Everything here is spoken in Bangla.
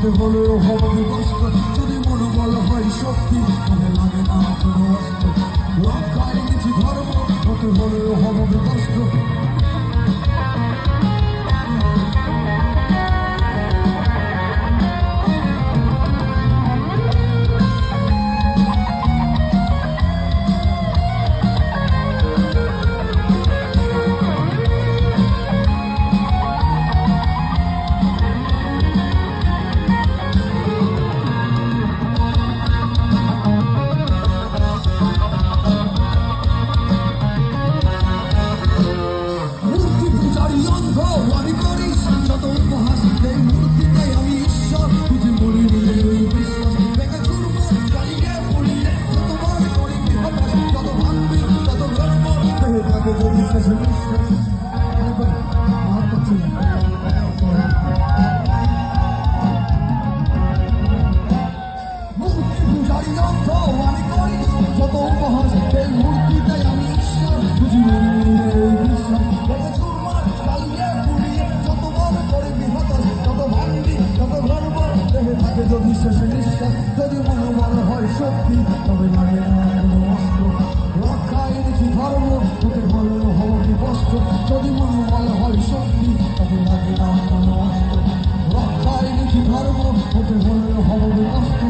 হতে হলেও হবে কষ্ট, যদি মনোবল হয় শক্তি তবে লাগে না কোনো অস্ত্র। রক্ষায় কিছু ধর্ম হতে হলেও হবে কষ্ট। যদি শেষে নিঃশ্বাস, যদি মনোবল হয় শক্তি তবে লাগে না কোনো অস্ত্র। রক্ষায় কিছু ধর্ম হতে হলেও হবে কষ্ট, যদি মনোবল হয় শক্তি তবে লাগে না কোনো অস্ত্র। রক্ষায় কিছু ধর্ম হতে হলেও হবে কষ্ট।